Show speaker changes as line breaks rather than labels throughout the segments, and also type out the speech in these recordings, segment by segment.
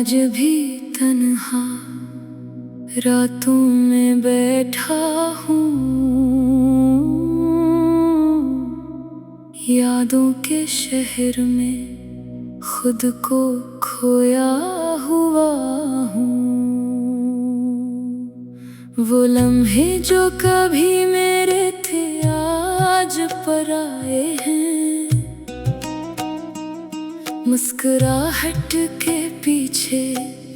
आज भी तन्हा रातों में बैठा हूँ, यादों के शहर में खुद को खोया हुआ हूँ। वो लम्हे जो कभी मेरे थे आज पराए हैं, मुस्कुराहट के पीछे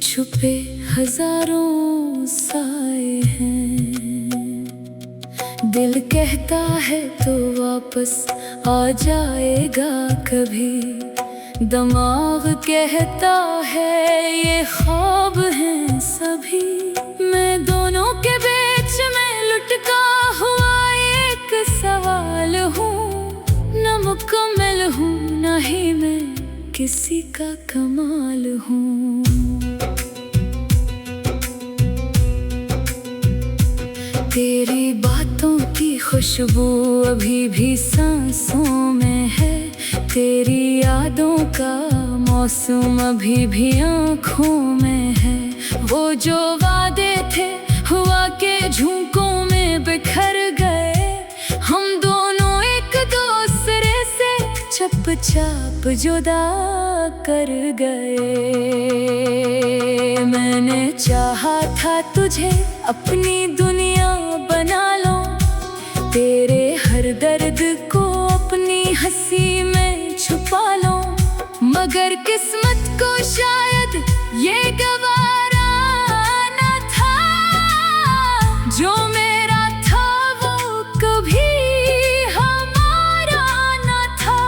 छुपे हजारों साए हैं। दिल कहता है तो वापस आ जाएगा कभी, दिमाग कहता है ये ख्वाब हैं सभी। मैं दोनों के बीच में लुटका हुआ एक सवाल हूँ, न मुकम्मल हूँ न ही मैं किसी का कमाल हूँ। तेरी बातों की खुशबू अभी भी सांसों में है, तेरी यादों का मौसम अभी भी आँखों में है। वो जो वादे थे हुआ के झोंकों में बिखर गए, हम दोनों एक दूसरे से चुपचाप जुदा कर गए। मैंने चाहा था तुझे अपनी दुनिया बना लो, तेरे हर दर्द को अपनी हंसी में छुपा लो, मगर किस्मत को शायद ये गवारा न था। जो मेरा था वो कभी हमारा न था।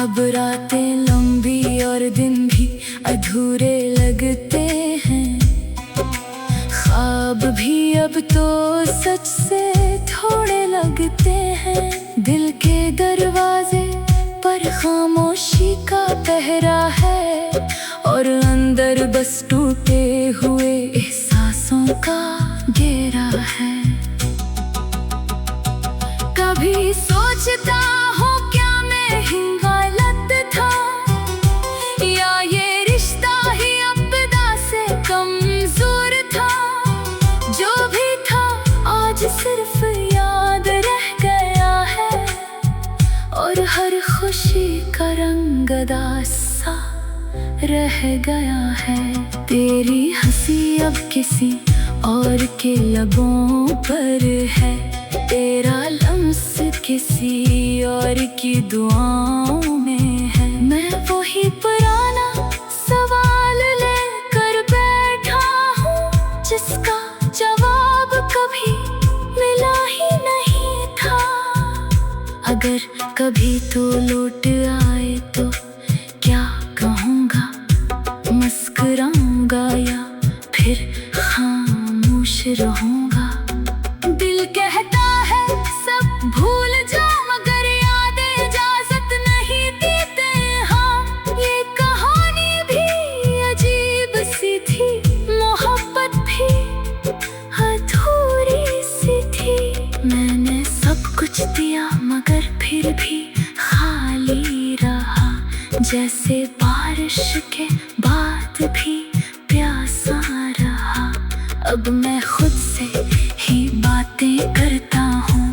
अब रातें लंबी और दिन भी अधूरे लगते हैं, ख्वाब भी अब तो सच से थोड़े लगते हैं। दिल के दरवाजे पर खामोशी का पहरा है, और अंदर बस टूटे हुए एहसासों का घेरा है। कभी सोचता हूँ क्या मैं ही गलत था, या ये रिश्ता ही आपदा से कमजोर था। जो भी था आज सिर्फ याद रह गया है, और हर खुशी का रंग अदासा रह गया है। तेरी हंसी अब किसी और के लबों पर है, तेरा लम्स किसी और की दुआओं में है। मैं वही पुराना सवाल लेकर बैठा हूँ, जिसका जवाब कभी मिला ही नहीं था। अगर कभी तो लौट आए तो क्या कहूँगा, मुस्कुराऊंगा या फिर खामोश रहूँगा। दिल कहता है सब भूल जा, मगर यादें इजाजत नहीं देते। हाँ, ये कहानी भी अजीब सी थी, मोहब्बत भी अधूरी सी थी। मैंने सब कुछ दिया मगर फिर भी खाली रहा, जैसे बारिश के बाद भी प्यासा रहा। अब मैं खुद से ही बातें करता हूँ,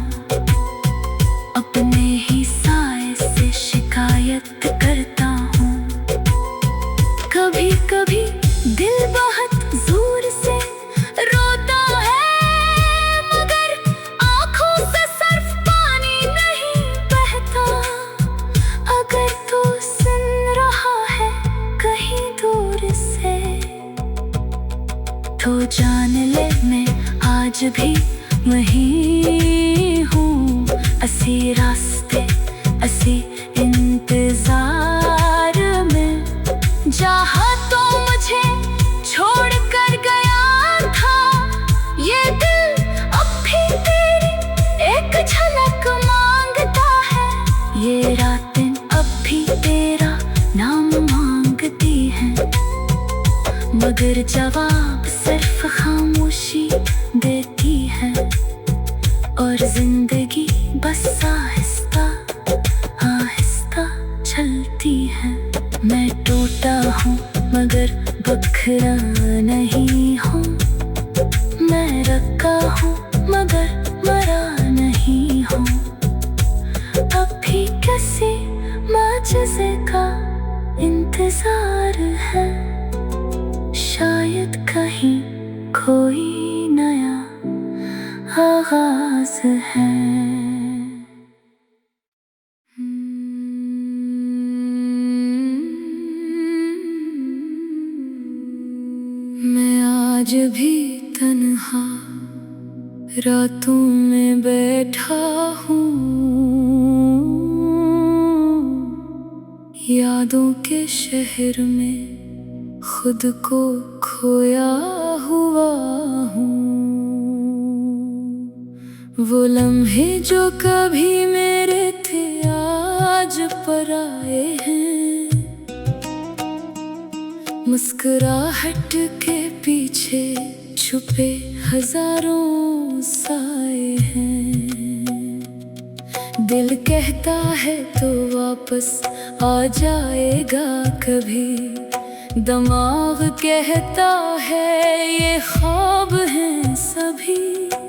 अपने ही साए से शिकायत करता हूँ। कभी कभी दिल बहुत जोर से रोता है, मगर आँखों से सिर्फ पानी नहीं बहता। अगर तू सुन रहा है कहीं दूर से, तो जान ले मैं आज भी वहीं हूँ। असी रास्ते असी इंतजार में, जहाँ तो मुझे छोड़ कर गया था, ये दिल अब भी तेरी एक झलक मांगता है। ये रातें अब भी तेरा नाम मांगती हैं, मगर जवाब सिर्फ खामोशी देती है। और जिंदगी बस आहिस्ता आहिस्ता चलती है। मैं टूटा हूँ मगर बखरा नहीं हूँ। मैं रखा हूँ मगर मरा नहीं हूँ। अब भी किसी माजज़े का इंतजार है, शायद कहीं कोई नया आगाज है। मैं आज भी तन्हा रातों में बैठा हूँ, यादों के शहर में खुद को खोया हुआ हूँ। वो लम्हे जो कभी मेरे थे आज पराए हैं। मुस्कुराहट के पीछे छुपे हजारों साए हैं। दिल कहता है तो वापस आ जाएगा कभी, दिमाग कहता है ये ख्वाब हैं सभी।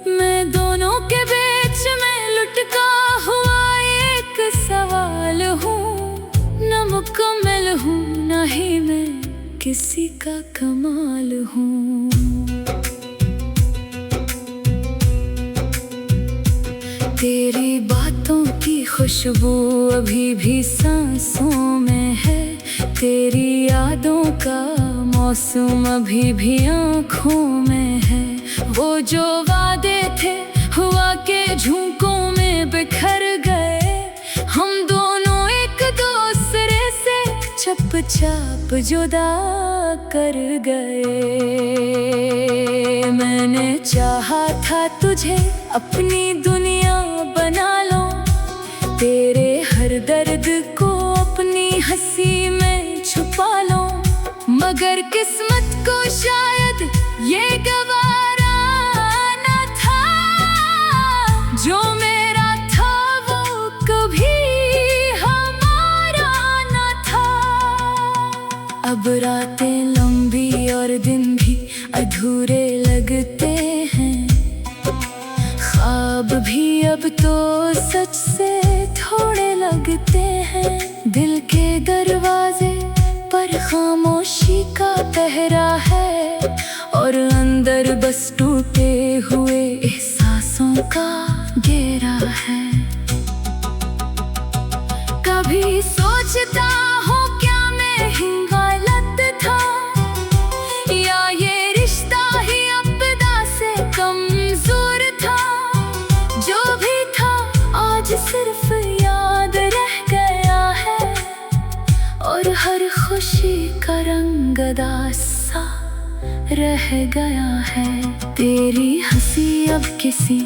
मैं दोनों के बीच में लुटका हुआ एक सवाल हूँ, न मुकम्मल हूँ न ही मैं किसी का कमाल हूँ। तेरी बातों की खुशबू अभी भी सांसों में है। तेरी यादों का मौसम अभी भी आँखों में है। वो जो वादे थे हुआ के झोंकों में बिखर गए। हम दोनों एक दूसरे से चुपचाप जुदा कर गए। मैंने चाहा था तुझे अपनी दुनिया बना लो, तेरे हर दर्द को अपनी हंसी में छुपा लो। मगर किस्मत को शायद ये गवारा न था, जो मेरा था वो कभी हमारा न था। अब रातें लंबी और दिन भी अधूरे लगते हैं। ख्वाब भी अब तो सच से थोड़े लगते हैं। दिल के दरवाजे पर खामोशी का पहरा है, और अंदर बस टूटे हुए एहसासों का घेरा है। कभी सोचता हूँ क्या मैं ही गलत था, या ये रिश्ता ही आपदा से कमजोर था। जो भी था आज सिर्फ याद रह गया है, और हर खुशी का रंग अदासा रह गया है। तेरी हंसी अब किसी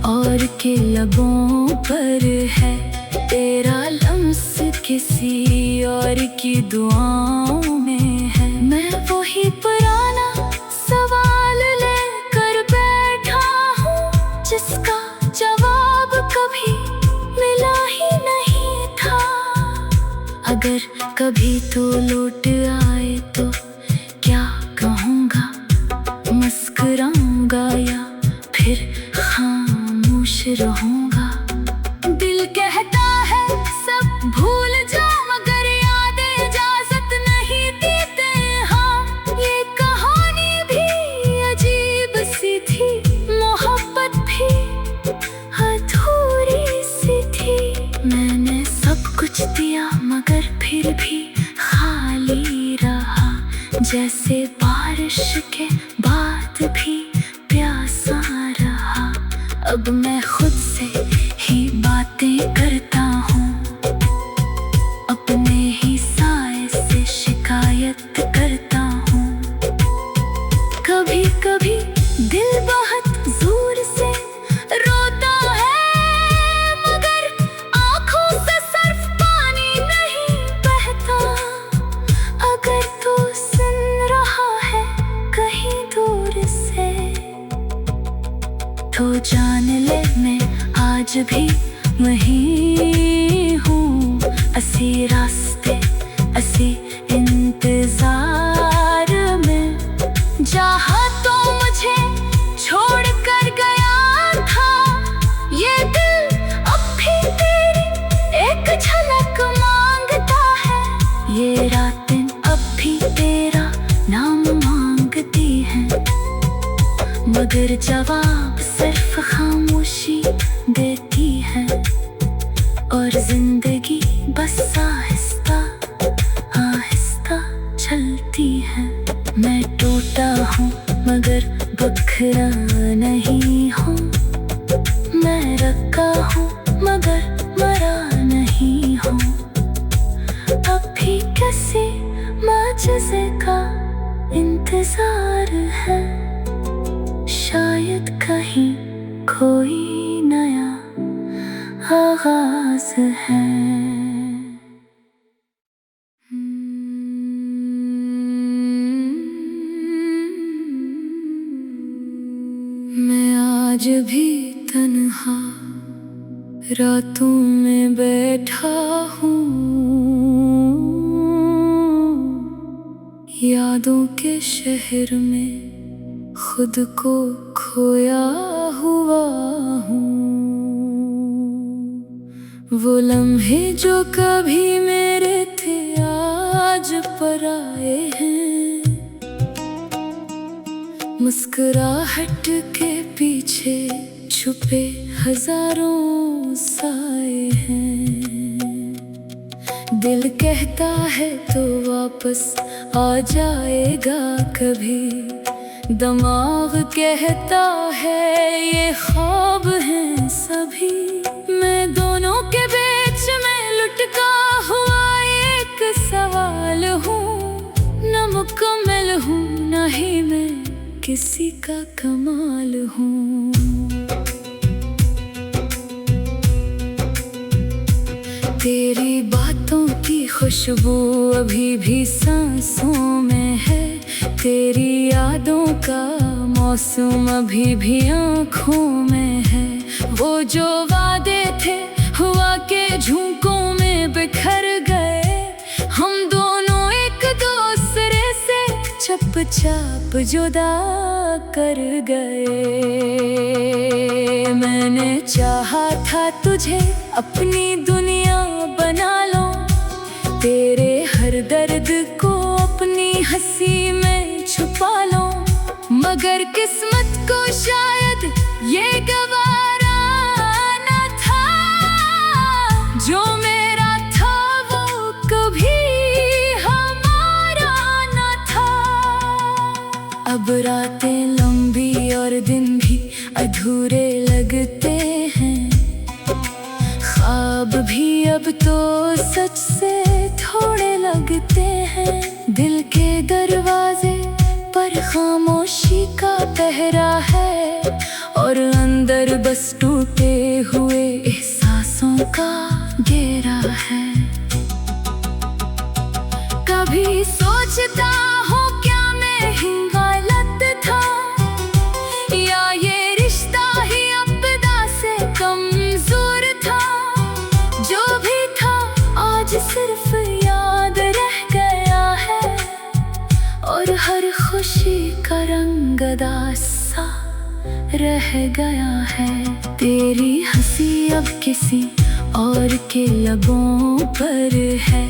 और के लबों पर है, तेरा लम्स किसी और की दुआओं में है। मैं वही पुराना सवाल लेकर बैठा हूँ, जिसका जवाब कभी मिला ही नहीं था। अगर कभी तो लौट आए तो क्या कहूँगा, मुस्कुराऊंगा या फिर खामोश रहूँगा। दिल कहता है सब भूल जा, मगर यादें इजाजत नहीं देते। हाँ, ये कहानी भी अजीब सी थी, मोहब्बत भी अधूरी सी थी। मैंने सब कुछ दिया मगर फिर भी खाली रहा, जैसे बारिश के बाद भी प्यासा रहा। अब मैं खुद से ही बातें करता हूँ, अपने ही साए से शिकायत करता हूँ। कभी कभी दिल बहुत जोर से रोता है, मगर आँखों से सिर्फ पानी नहीं बहता। अगर तू सुन रहा है कहीं दूर से, तो जान ले मैं आज भी वहीं हूँ। असी रास्ते असी इंतजार जवाब सिर्फ खामोशी देती है, और जिंदगी बस आहिस्ता आहिस्ता चलती है। मैं टूटा हूँ मगर बखरा नहीं हूँ, मैं रखा हूँ मगर मरा नहीं हूँ। अब भी किसी माजज़े का इंतजार है, शायद कहीं कोई नया आगाज है। मैं आज भी तन्हा रातों में बैठा हूँ, यादों के शहर में खुद को खोया हुआ हूँ। वो लम्हे जो कभी मेरे थे आज पराए हैं, मुस्कुराहट के पीछे छुपे हजारों साए हैं। दिल कहता है तो वापस आ जाएगा कभी, दिमाग कहता है ये ख्वाब हैं सभी। मैं दोनों के बीच में लुटका हुआ एक सवाल हूँ, न मुकम्मल हूँ न ही मैं किसी का कमाल हूँ। तेरी बातों की खुशबू अभी भी सांसों में है, तेरी यादों का मौसम अभी भी आँखों में है। वो जो वादे थे हुआ के झोंकों में बिखर गए, हम दोनों एक दूसरे से चुपचाप जुदा कर गए। मैंने चाहा था तुझे अपनी दुनिया बना लो, तेरे हर दर्द को अपनी हंसी में छुपा लो, मगर किस्मत को शायद ये गवारा न था। जो मेरा था वो कभी हमारा न था। अब रातें लंबी और दिन भी अधूरे लगते हैं, ख्वाब भी अब तो सच से थोड़े लगते हैं। दिल के दरवाजे पर खामोशी का पहरा है, और अंदर बस टूटे हुए एहसासों का घेरा है। कभी सोचता हूँ क्या मैं ही गलत था, या ये रिश्ता ही आपदा से कमजोर था। जो भी था आज सिर्फ याद रह गया है, और हर खुशी का रंग अदासा रह गया है। तेरी हंसी अब किसी और के लबों पर है,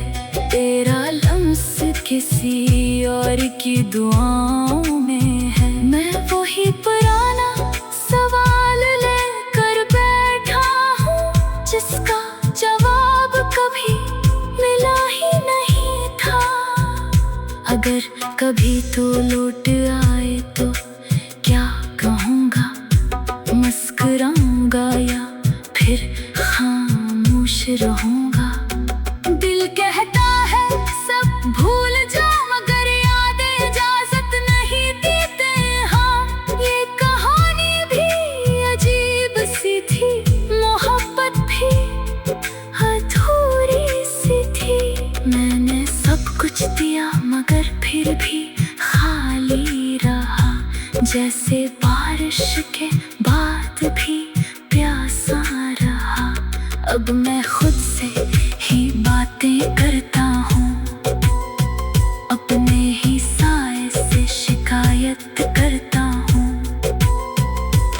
तेरा लम्स किसी और की दुआओं में है। मैं वही पुराना सवाल लेकर बैठा हूँ, जिसका जवाब कभी मिला ही नहीं था। अगर कभी तो लौट आए तो क्या कहूँगा, मुस्कुराऊंगा या फिर खामोश रहूँगा। दिल कहता है सब भूल जा, मगर यादें इजाजत नहीं देते। हाँ, ये कहानी भी अजीब सी थी, मोहब्बत भी अधूरी सी थी। मैंने सब कुछ दिया मगर फिर भी खाली रहा, जैसे बारिश के बाद भी प्यासा रहा। अब मैं खुद से ही बातें करता हूँ, अपने ही साए से शिकायत करता हूँ।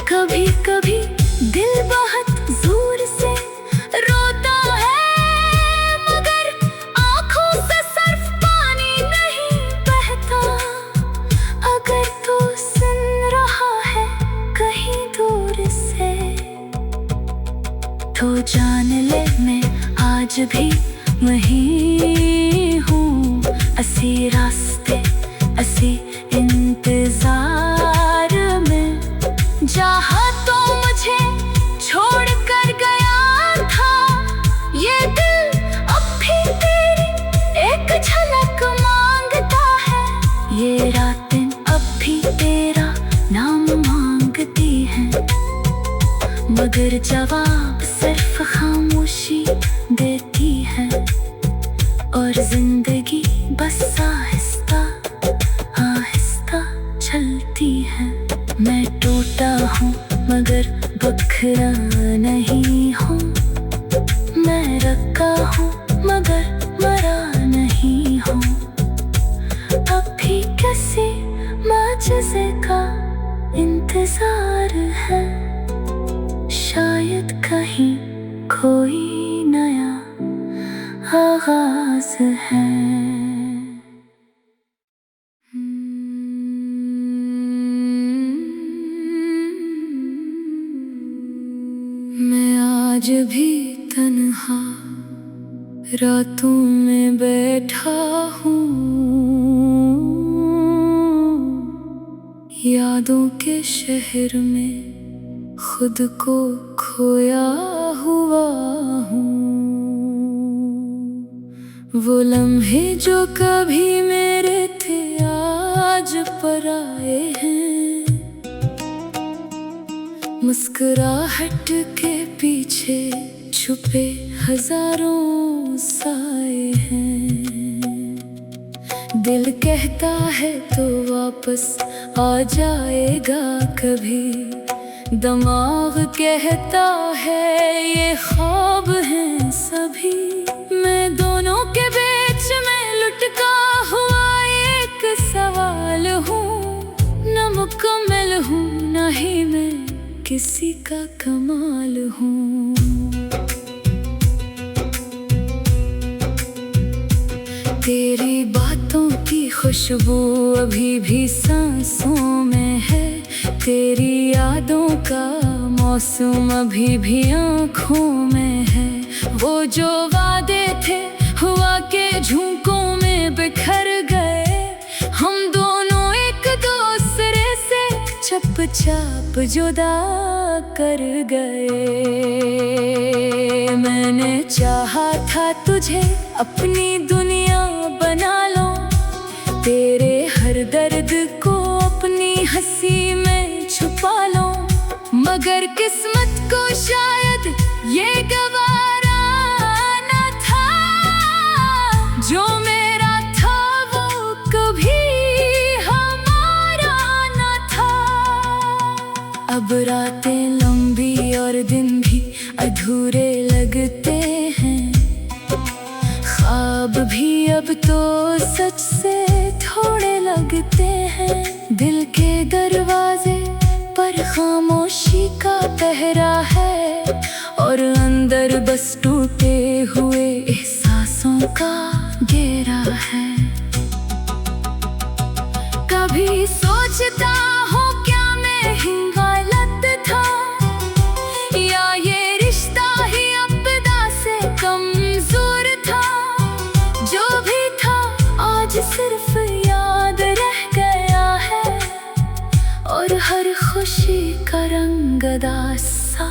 कभी कभी दिल बहुत जोर से रोता है, मगर आँखों से सिर्फ पानी नहीं बहता। अगर तू सुन रहा है तो जान ले मैं आज भी वहीं हूँ। असी रास्ते असी इंतजार में, जहाँ तो मुझे छोड़ कर गया था ये दिल, अब भी तेरी एक झलक मांगता है। ये रातें अब भी तेरा नाम मांगती हैं, मगर जवाब सिर्फ खामोशी देती है। और जिंदगी बस आहिस्ता आहिस्ता चलती है। मैं टूटा हूँ मगर बखरा नहीं हूँ, मैं रखा हूँ मगर मरा नहीं हूँ। अब भी किसी माजज़े का इंतजार है, शायद कहीं कोई नया आगाज है। मैं आज भी तन्हा रातों में बैठा हूँ, यादों के शहर में खुद को खोया हुआ हूँ। वो लम्हे जो कभी मेरे थे आज पराए हैं, मुस्कुराहट के पीछे छुपे हजारों साए हैं। दिल कहता है तो वापस आ जाएगा कभी, दिमाग कहता है ये ख्वाब हैं सभी। मैं दोनों के बीच में लुटका हुआ एक सवाल हूँ, न मुकम्मल हूँ न ही मैं किसी का कमाल हूँ। तेरी बातों की खुशबू अभी भी सांसों में है, तेरी यादों का मौसम अभी भी आँखों में है। वो जो वादे थे हुआ के झोंकों में बिखर गए, हम दोनों एक दूसरे से चुपचाप जुदा कर गए। मैंने चाहा था तुझे अपनी दुनिया बना लो, तेरे हर दर्द को अपनी हंसी में छुपा लो, मगर किस्मत को शायद ये गवारा न था। जो मेरा था वो कभी हमारा न था। अब रातें लंबी और दिन भी अधूरे लगते हैं, ख्वाब भी अब तो सच से थोड़े लगते हैं। दिल के दरवाजे पर खामोशी का पहरा है, और अंदर बस टूटे हुए एहसासों का घेरा है। कभी सोचता हूँ क्या मैं ही गलत था, या ये रिश्ता ही अपदा से कमजोर था। जो भी था आज सिर्फ याद रह गया है, और हर खुशी का रंग अदासा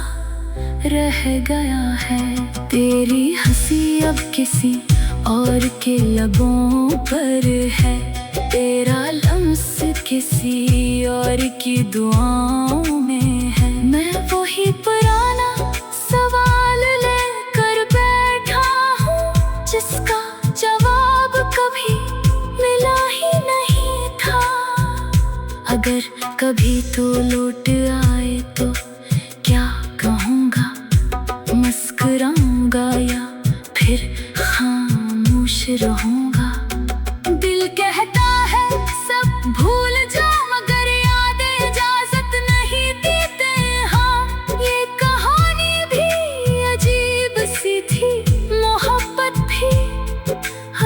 रह गया है। तेरी हंसी अब किसी और के लबों पर है, तेरा लम्स किसी और की दुआओं में है। मैं वही पुराना सवाल लेकर बैठा हूँ, जिसका जवाब कभी मिला ही नहीं था। अगर कभी तो लौट आए तो क्या कहूँगा, मुस्कुराऊंगा या फिर खामोश रहूँगा। दिल कहता है सब भूल जा, मगर यादें इजाजत नहीं देते। हाँ, ये कहानी भी अजीब सी थी, मोहब्बत भी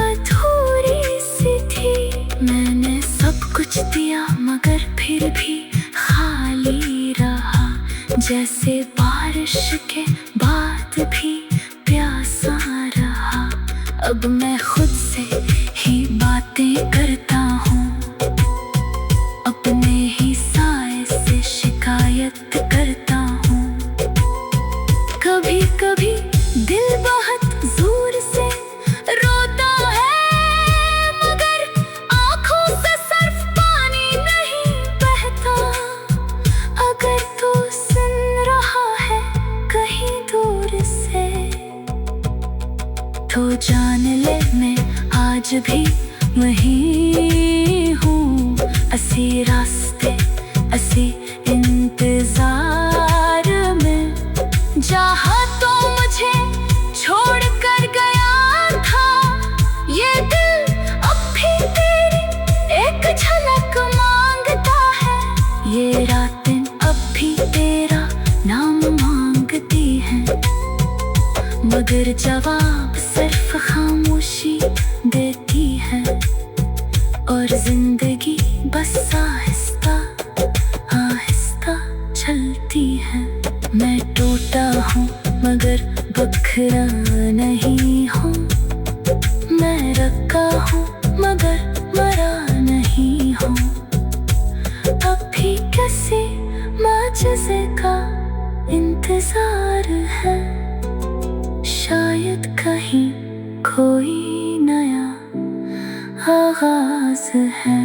अधूरी सी थी। मैंने सब कुछ दिया मगर फिर भी खाली रहा, जैसे बारिश के बाद अब मैं खुद से ही बातें करता हूँ, अपने ही साए से शिकायत करता हूँ। कभी कभी दिल बहुत जोर से रोता है, मगर आँखों से सिर्फ पानी नहीं बहता। अगर तू सुन रहा है कहीं दूर से, तो जान ले मैं आज भी वहीं हूँ। असी रास्ते असी इंतजार में, जहाँ तो मुझे छोड़ कर गया था ये दिल, अब भी तेरी एक झलक मांगता है। ये रातें अब भी तेरा नाम मांगती हैं, मगर जवाब सिर्फ खामोशी देती है। और जिंदगी बस आहिस्ता आहिस्ता चलती है। मैं टूटा हूँ मगर बखरा नहीं हूँ, मैं रखा हूँ मगर मरा नहीं हूँ। अब भी किसी माजज़े का इंतजार है, शायद कहीं कोई नया आगाज है।